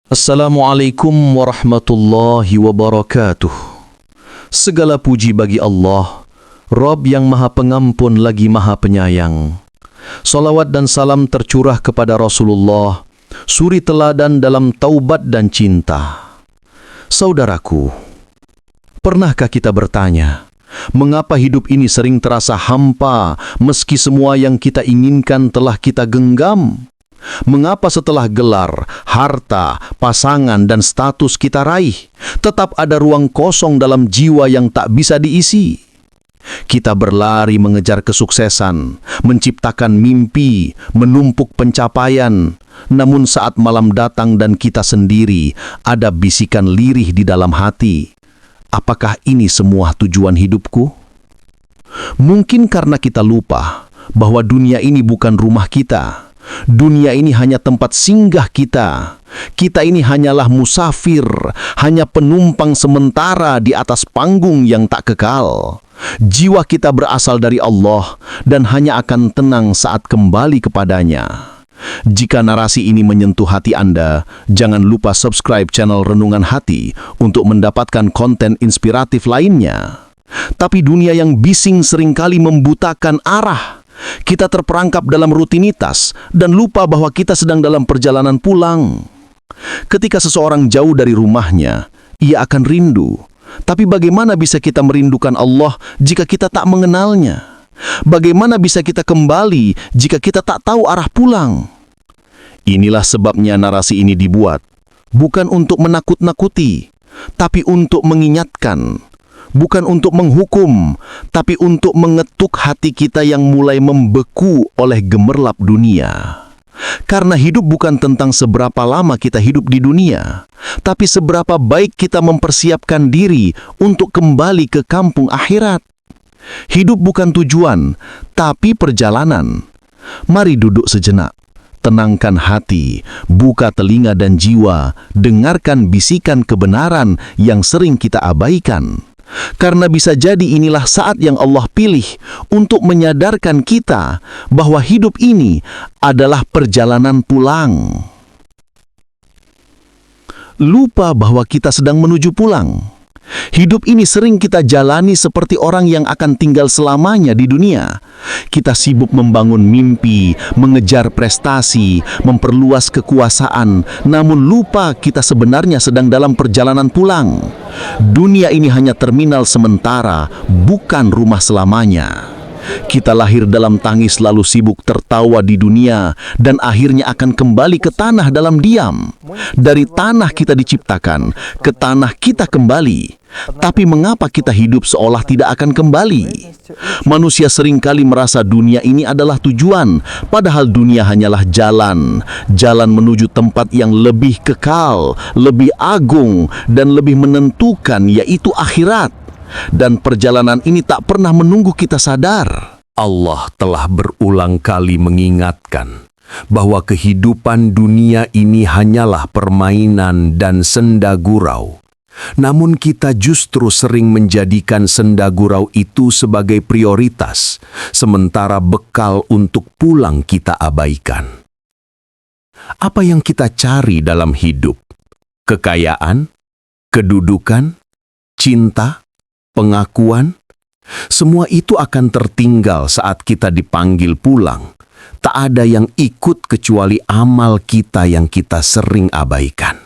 Assalamualaikum warahmatullahi wabarakatuh. Segala puji bagi Allah, Rabb yang Maha Pengampun lagi Maha Penyayang. Salawat dan salam tercurah kepada Rasulullah, suri teladan dalam taubat dan cinta. Saudaraku, pernahkah kita bertanya, mengapa hidup ini sering terasa hampa meski semua yang kita inginkan telah kita genggam? Mengapa setelah gelar, harta, pasangan, dan status kita raih, tetap ada ruang kosong dalam jiwa yang tak bisa diisi? Kita berlari mengejar kesuksesan, menciptakan mimpi, menumpuk pencapaian. Namun saat malam datang dan kita sendiri, ada bisikan lirih di dalam hati. Apakah ini semua tujuan hidupku? Mungkin karena kita lupa bahwa dunia ini bukan rumah kita. Dunia ini hanya tempat singgah kita. Kita ini hanyalah musafir, hanya penumpang sementara di atas panggung yang tak kekal. Jiwa kita berasal dari Allah dan hanya akan tenang saat kembali kepadanya. Jika narasi ini menyentuh hati Anda, jangan lupa subscribe channel Renungan Hati untuk mendapatkan konten inspiratif lainnya. Tapi dunia yang bising seringkali membutakan arah. Kita terperangkap dalam rutinitas dan lupa bahwa kita sedang dalam perjalanan pulang. Ketika seseorang jauh dari rumahnya, ia akan rindu. Tapi bagaimana bisa kita merindukan Allah jika kita tak mengenalnya? Bagaimana bisa kita kembali jika kita tak tahu arah pulang? Inilah sebabnya narasi ini dibuat, bukan untuk menakut-nakuti, tapi untuk mengingatkan. Bukan untuk menghukum, tapi untuk mengetuk hati kita yang mulai membeku oleh gemerlap dunia. Karena hidup bukan tentang seberapa lama kita hidup di dunia, tapi seberapa baik kita mempersiapkan diri untuk kembali ke kampung akhirat. Hidup bukan tujuan, tapi perjalanan. Mari duduk sejenak, tenangkan hati, buka telinga dan jiwa, dengarkan bisikan kebenaran yang sering kita abaikan. Karena bisa jadi inilah saat yang Allah pilih untuk menyadarkan kita bahwa hidup ini adalah perjalanan pulang. Lupa bahwa kita sedang menuju pulang. Hidup ini sering kita jalani seperti orang yang akan tinggal selamanya di dunia. Kita sibuk membangun mimpi, mengejar prestasi, memperluas kekuasaan, namun lupa kita sebenarnya sedang dalam perjalanan pulang. Dunia ini hanya terminal sementara, bukan rumah selamanya. Kita lahir dalam tangis lalu sibuk tertawa di dunia dan akhirnya akan kembali ke tanah dalam diam. Dari tanah kita diciptakan, ke tanah kita kembali. Tapi mengapa kita hidup seolah tidak akan kembali? Manusia seringkali merasa dunia ini adalah tujuan, padahal dunia hanyalah jalan menuju tempat yang lebih kekal, lebih agung, dan lebih menentukan, yaitu akhirat. Dan perjalanan ini tak pernah menunggu kita sadar. Allah telah berulang kali mengingatkan bahwa kehidupan dunia ini hanyalah permainan dan senda gurau. Namun kita justru sering menjadikan senda gurau itu sebagai prioritas, sementara bekal untuk pulang kita abaikan. Apa yang kita cari dalam hidup? Kekayaan? Kedudukan? Cinta? Pengakuan? Semua itu akan tertinggal saat kita dipanggil pulang. Tak ada yang ikut kecuali amal kita yang kita sering abaikan.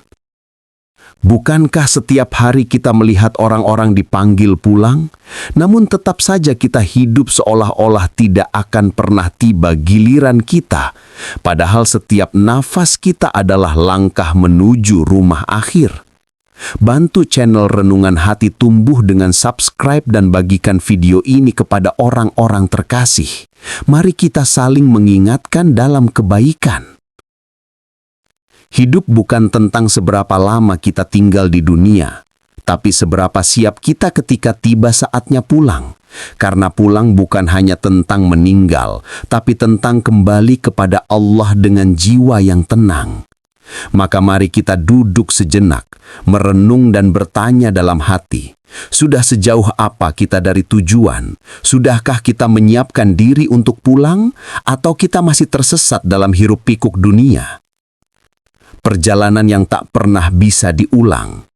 Bukankah setiap hari kita melihat orang-orang dipanggil pulang, namun tetap saja kita hidup seolah-olah tidak akan pernah tiba giliran kita, padahal setiap nafas kita adalah langkah menuju rumah akhir. Bantu channel Renungan Hati tumbuh dengan subscribe dan bagikan video ini kepada orang-orang terkasih. Mari kita saling mengingatkan dalam kebaikan. Hidup bukan tentang seberapa lama kita tinggal di dunia, tapi seberapa siap kita ketika tiba saatnya pulang. Karena pulang bukan hanya tentang meninggal, tapi tentang kembali kepada Allah dengan jiwa yang tenang. Maka mari kita duduk sejenak, merenung dan bertanya dalam hati, sudah sejauh apa kita dari tujuan? Sudahkah kita menyiapkan diri untuk pulang? Atau kita masih tersesat dalam hiruk pikuk dunia? perjalanan yang tak pernah bisa diulang.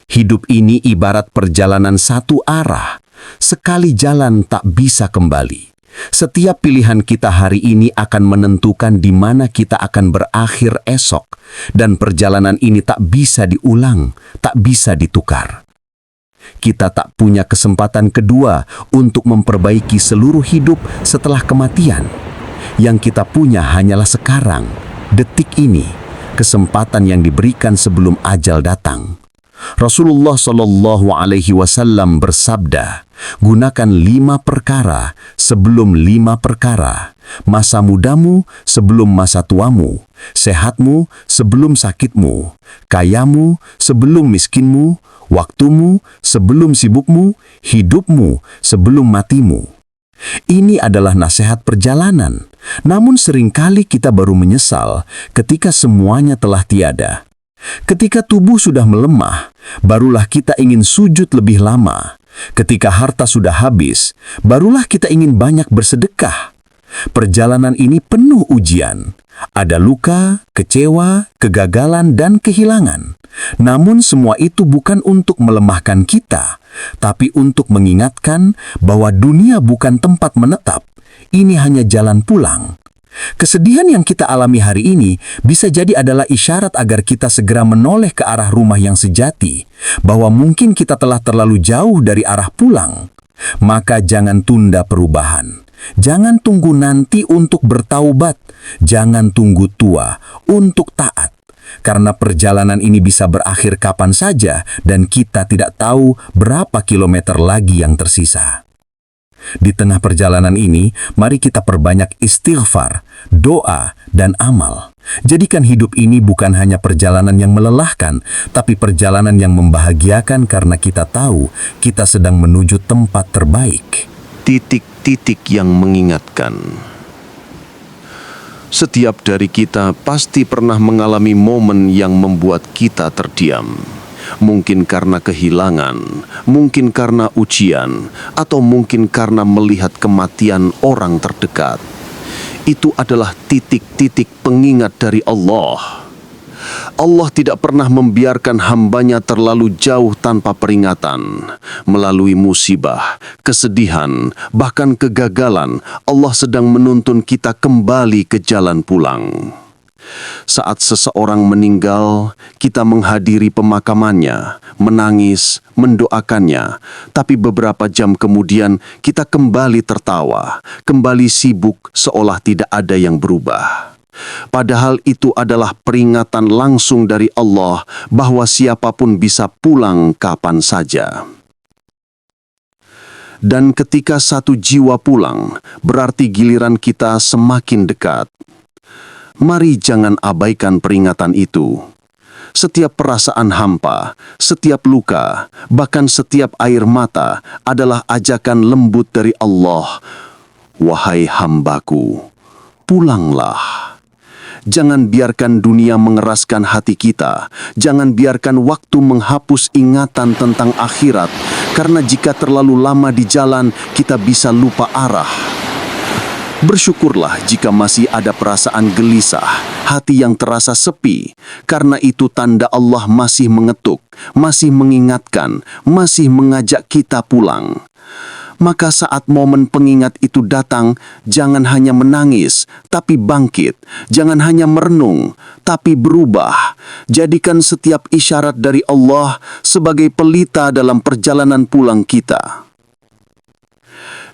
Hidup ini ibarat perjalanan satu arah, sekali jalan tak bisa kembali. Setiap pilihan kita hari ini akan menentukan di mana kita akan berakhir esok, dan perjalanan ini tak bisa diulang, tak bisa ditukar. Kita tak punya kesempatan kedua untuk memperbaiki seluruh hidup setelah kematian. Yang kita punya hanyalah sekarang, detik ini, kesempatan yang diberikan sebelum ajal datang. Rasulullah Shallallahu Alaihi Wasallam bersabda, gunakan 5 perkara sebelum 5 perkara. Masa mudamu sebelum masa tuamu, sehatmu sebelum sakitmu, kayamu sebelum miskinmu, waktumu sebelum sibukmu, hidupmu sebelum matimu. Ini adalah nasihat perjalanan, namun seringkali kita baru menyesal ketika semuanya telah tiada. Ketika tubuh sudah melemah, barulah kita ingin sujud lebih lama. Ketika harta sudah habis, barulah kita ingin banyak bersedekah. Perjalanan ini penuh ujian. Ada luka, kecewa, kegagalan, dan kehilangan. Namun semua itu bukan untuk melemahkan kita, tapi untuk mengingatkan bahwa dunia bukan tempat menetap. Ini hanya jalan pulang. Kesedihan yang kita alami hari ini bisa jadi adalah isyarat agar kita segera menoleh ke arah rumah yang sejati, bahwa mungkin kita telah terlalu jauh dari arah pulang. Maka jangan tunda perubahan. Jangan tunggu nanti untuk bertaubat. Jangan tunggu tua untuk taat. Karena perjalanan ini bisa berakhir kapan saja dan kita tidak tahu berapa kilometer lagi yang tersisa. Di tengah perjalanan ini, mari kita perbanyak istighfar, doa, dan amal. Jadikan hidup ini bukan hanya perjalanan yang melelahkan, tapi perjalanan yang membahagiakan karena kita tahu kita sedang menuju tempat terbaik. Titik-titik yang mengingatkan. Setiap dari kita pasti pernah mengalami momen yang membuat kita terdiam. Mungkin karena kehilangan, mungkin karena ujian, atau mungkin karena melihat kematian orang terdekat. Itu adalah titik-titik pengingat dari Allah. Allah tidak pernah membiarkan hambanya terlalu jauh tanpa peringatan. Melalui musibah, kesedihan, bahkan kegagalan, Allah sedang menuntun kita kembali ke jalan pulang. Saat seseorang meninggal, kita menghadiri pemakamannya, menangis, mendoakannya. Tapi beberapa jam kemudian, kita kembali tertawa, kembali sibuk seolah tidak ada yang berubah. Padahal itu adalah peringatan langsung dari Allah bahwa siapapun bisa pulang kapan saja. Dan ketika satu jiwa pulang, berarti giliran kita semakin dekat. Mari jangan abaikan peringatan itu. Setiap perasaan hampa, setiap luka, bahkan setiap air mata adalah ajakan lembut dari Allah. Wahai hambaku, pulanglah. Jangan biarkan dunia mengeraskan hati kita. Jangan biarkan waktu menghapus ingatan tentang akhirat. Karena jika terlalu lama di jalan, kita bisa lupa arah. Bersyukurlah jika masih ada perasaan gelisah, hati yang terasa sepi. Karena itu tanda Allah masih mengetuk, masih mengingatkan, masih mengajak kita pulang. Maka saat momen pengingat itu datang, jangan hanya menangis, tapi bangkit. Jangan hanya merenung, tapi berubah. Jadikan setiap isyarat dari Allah sebagai pelita dalam perjalanan pulang kita.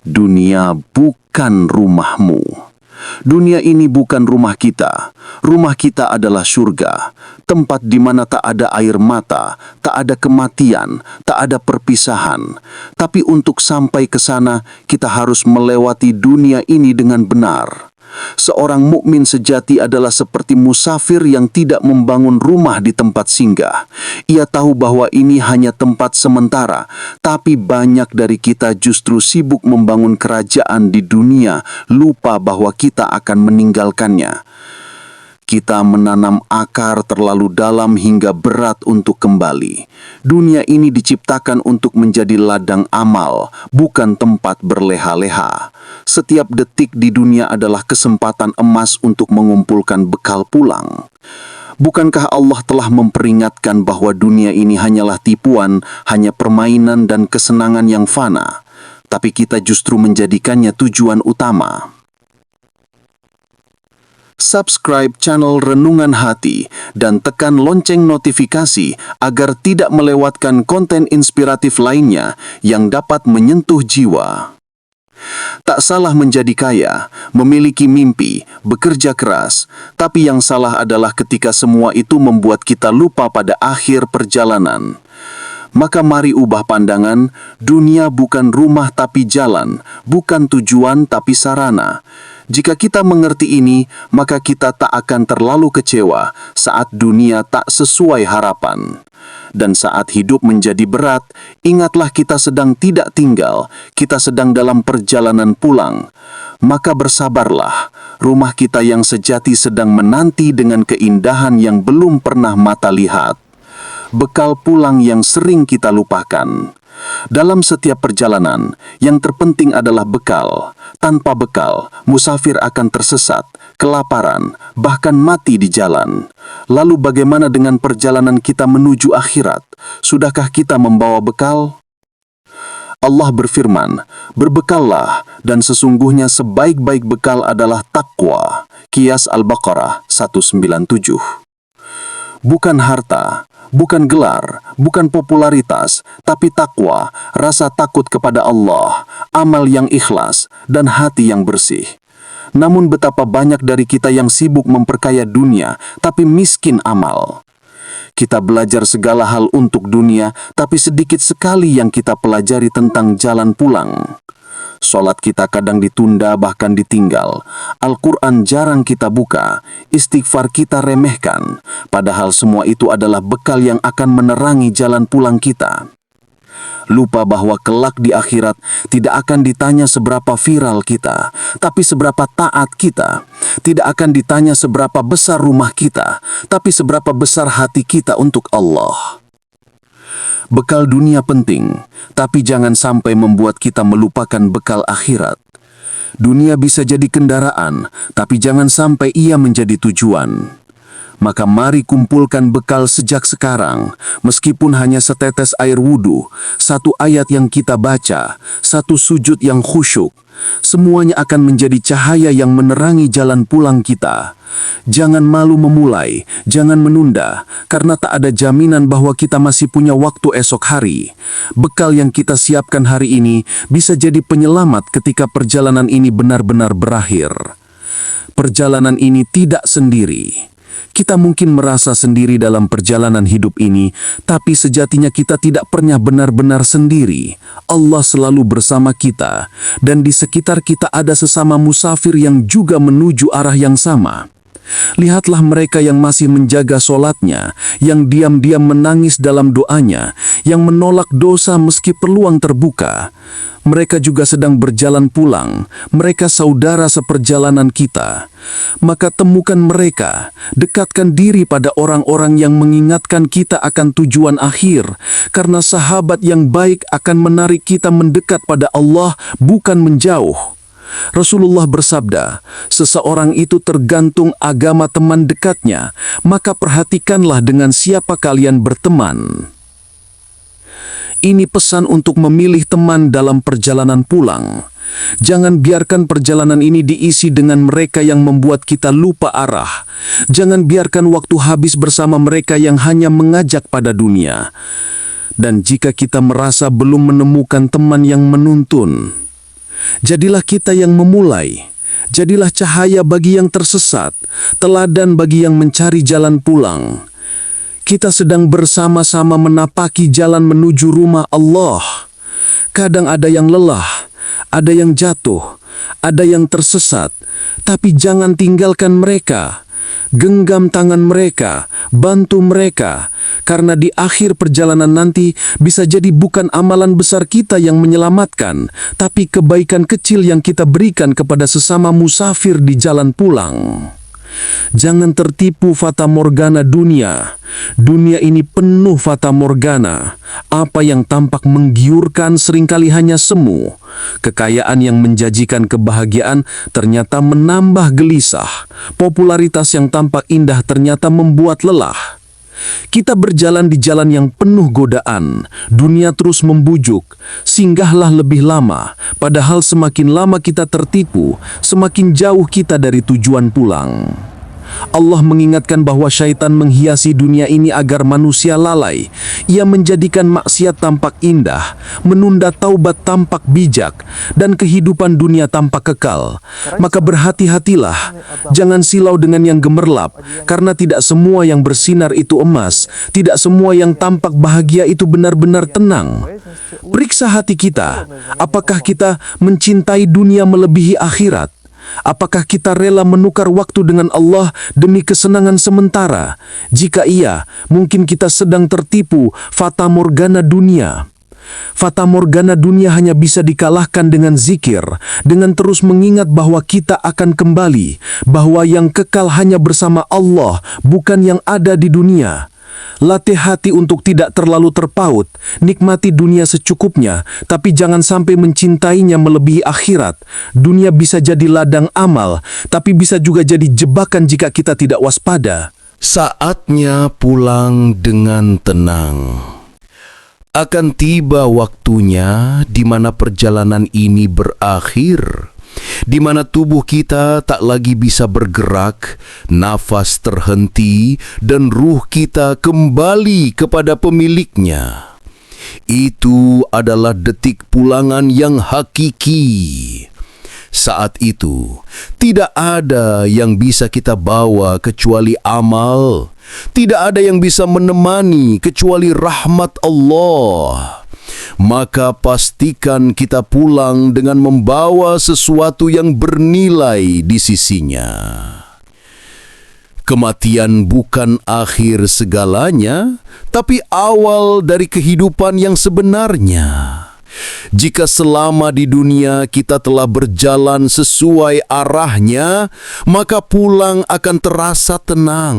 Dunia bukan rumahmu. Dunia ini bukan rumah kita. Rumah kita adalah surga, tempat di mana tak ada air mata, tak ada kematian, tak ada perpisahan. Tapi untuk sampai ke sana, kita harus melewati dunia ini dengan benar. Seorang mukmin sejati adalah seperti musafir yang tidak membangun rumah di tempat singgah. Ia tahu bahwa ini hanya tempat sementara, tapi banyak dari kita justru sibuk membangun kerajaan di dunia, lupa bahwa kita akan meninggalkannya. Kita menanam akar terlalu dalam hingga berat untuk kembali. Dunia ini diciptakan untuk menjadi ladang amal, bukan tempat berleha-leha. Setiap detik di dunia adalah kesempatan emas untuk mengumpulkan bekal pulang. Bukankah Allah telah memperingatkan bahwa dunia ini hanyalah tipuan, hanya permainan dan kesenangan yang fana, tapi kita justru menjadikannya tujuan utama? Subscribe channel Renungan Hati dan tekan lonceng notifikasi agar tidak melewatkan konten inspiratif lainnya yang dapat menyentuh jiwa. Tak salah menjadi kaya, memiliki mimpi, bekerja keras, tapi yang salah adalah ketika semua itu membuat kita lupa pada akhir perjalanan. Maka mari ubah pandangan, dunia bukan rumah tapi jalan, bukan tujuan tapi sarana. Jika kita mengerti ini, maka kita tak akan terlalu kecewa saat dunia tak sesuai harapan. Dan saat hidup menjadi berat, ingatlah kita sedang tidak tinggal, kita sedang dalam perjalanan pulang. Maka bersabarlah, rumah kita yang sejati sedang menanti dengan keindahan yang belum pernah mata lihat. Bekal pulang yang sering kita lupakan. Dalam setiap perjalanan, yang terpenting adalah bekal. Tanpa bekal, musafir akan tersesat, kelaparan, bahkan mati di jalan. Lalu bagaimana dengan perjalanan kita menuju akhirat? Sudahkah kita membawa bekal? Allah berfirman, "Berbekallah, dan sesungguhnya sebaik-baik bekal adalah takwa." Qiyas Al-Baqarah 197. Bukan harta, bukan gelar, bukan popularitas, tapi takwa, rasa takut kepada Allah, amal yang ikhlas, dan hati yang bersih. Namun betapa banyak dari kita yang sibuk memperkaya dunia, tapi miskin amal. Kita belajar segala hal untuk dunia, tapi sedikit sekali yang kita pelajari tentang jalan pulang. Sholat kita kadang ditunda bahkan ditinggal. Al-Quran jarang kita buka, istighfar kita remehkan. Padahal semua itu adalah bekal yang akan menerangi jalan pulang kita. Lupa bahwa kelak di akhirat tidak akan ditanya seberapa viral kita, tapi seberapa taat kita. Tidak akan ditanya seberapa besar rumah kita, tapi seberapa besar hati kita untuk Allah. Bekal dunia penting, tapi jangan sampai membuat kita melupakan bekal akhirat. Dunia bisa jadi kendaraan, tapi jangan sampai ia menjadi tujuan. Maka mari kumpulkan bekal sejak sekarang, meskipun hanya setetes air wudhu, satu ayat yang kita baca, satu sujud yang khusyuk, semuanya akan menjadi cahaya yang menerangi jalan pulang kita. Jangan malu memulai, jangan menunda, karena tak ada jaminan bahwa kita masih punya waktu esok hari. Bekal yang kita siapkan hari ini bisa jadi penyelamat ketika perjalanan ini benar-benar berakhir. Perjalanan ini tidak sendiri. Kita mungkin merasa sendiri dalam perjalanan hidup ini, tapi sejatinya kita tidak pernah benar-benar sendiri. Allah selalu bersama kita, dan di sekitar kita ada sesama musafir yang juga menuju arah yang sama. Lihatlah mereka yang masih menjaga solatnya, yang diam-diam menangis dalam doanya, yang menolak dosa meski peluang terbuka. Mereka juga sedang berjalan pulang, mereka saudara seperjalanan kita. Maka temukan mereka, dekatkan diri pada orang-orang yang mengingatkan kita akan tujuan akhir, karena sahabat yang baik akan menarik kita mendekat pada Allah, bukan menjauh. Rasulullah bersabda, seseorang itu tergantung agama teman dekatnya, maka perhatikanlah dengan siapa kalian berteman. Ini pesan untuk memilih teman dalam perjalanan pulang. Jangan biarkan perjalanan ini diisi dengan mereka yang membuat kita lupa arah. Jangan biarkan waktu habis bersama mereka yang hanya mengajak pada dunia. Dan jika kita merasa belum menemukan teman yang menuntun, jadilah kita yang memulai. Jadilah cahaya bagi yang tersesat, teladan bagi yang mencari jalan pulang. Kita sedang bersama-sama menapaki jalan menuju rumah Allah. Kadang ada yang lelah, ada yang jatuh, ada yang tersesat, tapi jangan tinggalkan mereka. Genggam tangan mereka, bantu mereka, karena di akhir perjalanan nanti bisa jadi bukan amalan besar kita yang menyelamatkan, tapi kebaikan kecil yang kita berikan kepada sesama musafir di jalan pulang. Jangan tertipu fata morgana dunia. Dunia ini penuh fata morgana. Apa yang tampak menggiurkan seringkali hanya semu. Kekayaan yang menjanjikan kebahagiaan ternyata menambah gelisah. Popularitas yang tampak indah ternyata membuat lelah. Kita berjalan di jalan yang penuh godaan. Dunia terus membujuk. Singgahlah lebih lama. Padahal semakin lama kita tertipu, semakin jauh kita dari tujuan pulang. Allah mengingatkan bahwa syaitan menghiasi dunia ini agar manusia lalai. Ia menjadikan maksiat tampak indah, menunda taubat tampak bijak, dan kehidupan dunia tampak kekal. Maka berhati-hatilah, jangan silau dengan yang gemerlap, karena tidak semua yang bersinar itu emas, tidak semua yang tampak bahagia itu benar-benar tenang. Periksa hati kita, apakah kita mencintai dunia melebihi akhirat? Apakah kita rela menukar waktu dengan Allah demi kesenangan sementara? Jika iya, mungkin kita sedang tertipu fata morgana dunia. Fata morgana dunia hanya bisa dikalahkan dengan zikir, dengan terus mengingat bahwa kita akan kembali, bahwa yang kekal hanya bersama Allah, bukan yang ada di dunia. Latih hati untuk tidak terlalu terpaut, nikmati dunia secukupnya, tapi jangan sampai mencintainya melebihi akhirat. Dunia bisa jadi ladang amal, tapi bisa juga jadi jebakan jika kita tidak waspada. Saatnya pulang dengan tenang. Akan tiba waktunya di mana perjalanan ini berakhir, di mana tubuh kita tak lagi bisa bergerak, nafas terhenti, dan ruh kita kembali kepada pemiliknya. Itu adalah detik pulangan yang hakiki. Saat itu, tidak ada yang bisa kita bawa kecuali amal. Tidak ada yang bisa menemani kecuali rahmat Allah. Maka pastikan kita pulang dengan membawa sesuatu yang bernilai di sisinya. Kematian bukan akhir segalanya, tapi awal dari kehidupan yang sebenarnya. Jika selama di dunia kita telah berjalan sesuai arahnya, maka pulang akan terasa tenang.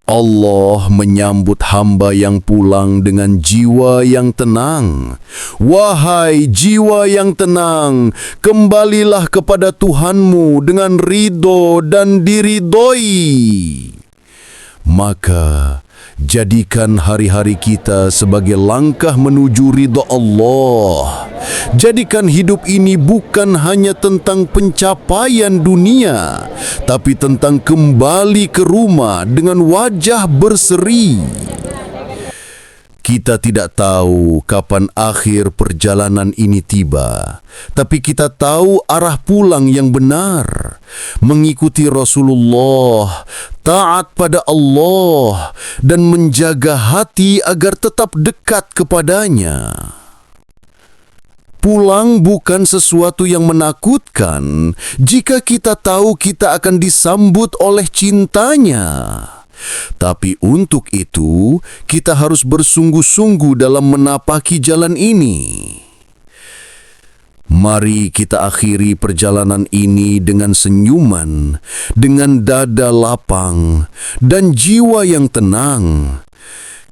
Allah menyambut hamba yang pulang dengan jiwa yang tenang. Wahai jiwa yang tenang, kembalilah kepada Tuhanmu dengan ridho dan diridhoi. Maka jadikan hari-hari kita sebagai langkah menuju ridha Allah. Jadikan hidup ini bukan hanya tentang pencapaian dunia, tapi tentang kembali ke rumah dengan wajah berseri. Kita tidak tahu kapan akhir perjalanan ini tiba, tapi kita tahu arah pulang yang benar. Mengikuti Rasulullah, taat pada Allah, dan menjaga hati agar tetap dekat kepadanya. Pulang bukan sesuatu yang menakutkan jika kita tahu kita akan disambut oleh cintanya. Tapi untuk itu, kita harus bersungguh-sungguh dalam menapaki jalan ini. Mari kita akhiri perjalanan ini dengan senyuman, dengan dada lapang, dan jiwa yang tenang.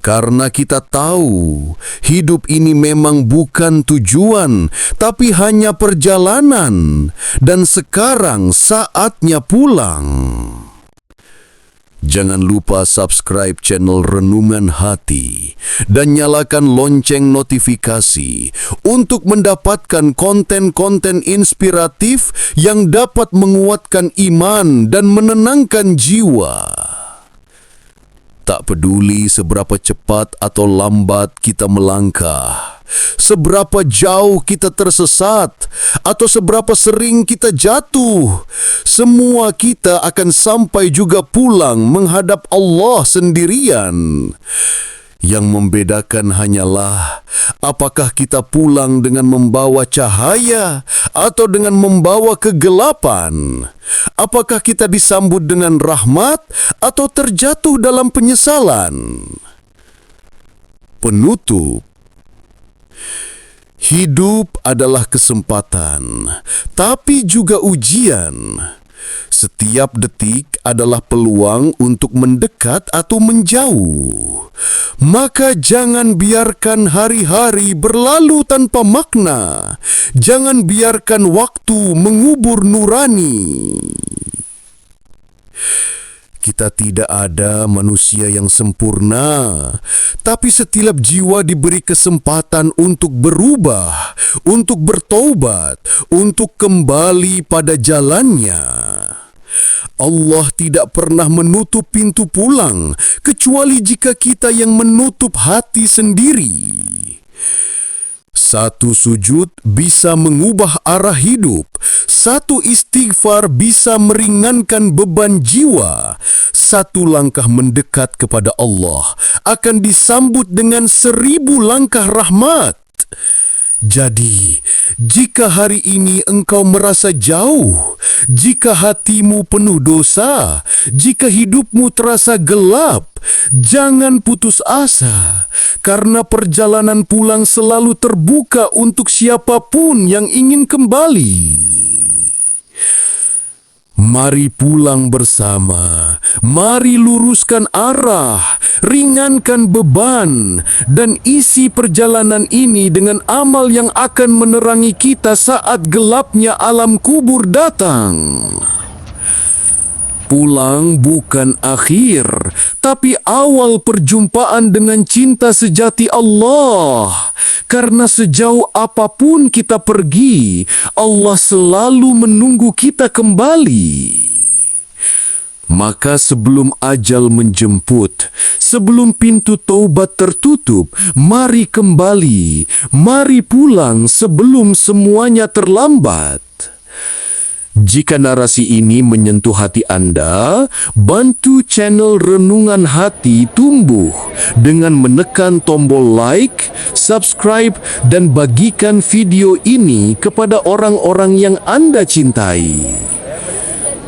Karena kita tahu, hidup ini memang bukan tujuan, tapi hanya perjalanan. Dan sekarang saatnya pulang. Jangan lupa subscribe channel Renungan Hati dan nyalakan lonceng notifikasi untuk mendapatkan konten-konten inspiratif yang dapat menguatkan iman dan menenangkan jiwa. Tak peduli seberapa cepat atau lambat kita melangkah, seberapa jauh kita tersesat, atau seberapa sering kita jatuh, semua kita akan sampai juga pulang menghadap Allah sendirian. Yang membedakan hanyalah apakah kita pulang dengan membawa cahaya atau dengan membawa kegelapan. Apakah kita disambut dengan rahmat atau terjatuh dalam penyesalan. Penutup. Hidup adalah kesempatan, tapi juga ujian. Setiap detik adalah peluang untuk mendekat atau menjauh. Maka jangan biarkan hari-hari berlalu tanpa makna. Jangan biarkan waktu mengubur nurani. Kita tidak ada manusia yang sempurna, tapi setiap jiwa diberi kesempatan untuk berubah, untuk bertaubat, untuk kembali pada jalannya. Allah tidak pernah menutup pintu pulang, kecuali jika kita yang menutup hati sendiri. Satu sujud bisa mengubah arah hidup. Satu istighfar bisa meringankan beban jiwa. Satu langkah mendekat kepada Allah akan disambut dengan 1000 langkah rahmat. Jadi, jika hari ini engkau merasa jauh, jika hatimu penuh dosa, jika hidupmu terasa gelap, jangan putus asa, karena perjalanan pulang selalu terbuka untuk siapapun yang ingin kembali. Mari pulang bersama, mari luruskan arah, ringankan beban, dan isi perjalanan ini dengan amal yang akan menerangi kita saat gelapnya alam kubur datang. Pulang bukan akhir, tapi awal perjumpaan dengan cinta sejati Allah. Karena sejauh apapun kita pergi, Allah selalu menunggu kita kembali. Maka sebelum ajal menjemput, sebelum pintu taubat tertutup, mari kembali, mari pulang sebelum semuanya terlambat. Jika narasi ini menyentuh hati Anda, bantu channel Renungan Hati tumbuh dengan menekan tombol like, subscribe, dan bagikan video ini kepada orang-orang yang Anda cintai.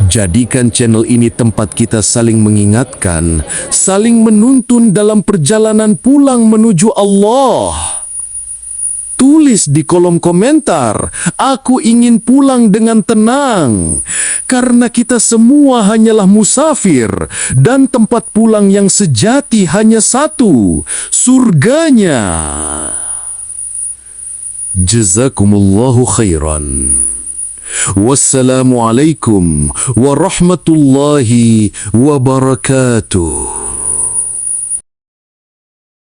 Jadikan channel ini tempat kita saling mengingatkan, saling menuntun dalam perjalanan pulang menuju Allah. Tulis di kolom komentar, aku ingin pulang dengan tenang. Karena kita semua hanyalah musafir, dan tempat pulang yang sejati hanya satu, surganya. Jazakumullahu khairan. Wassalamualaikum warahmatullahi wabarakatuh.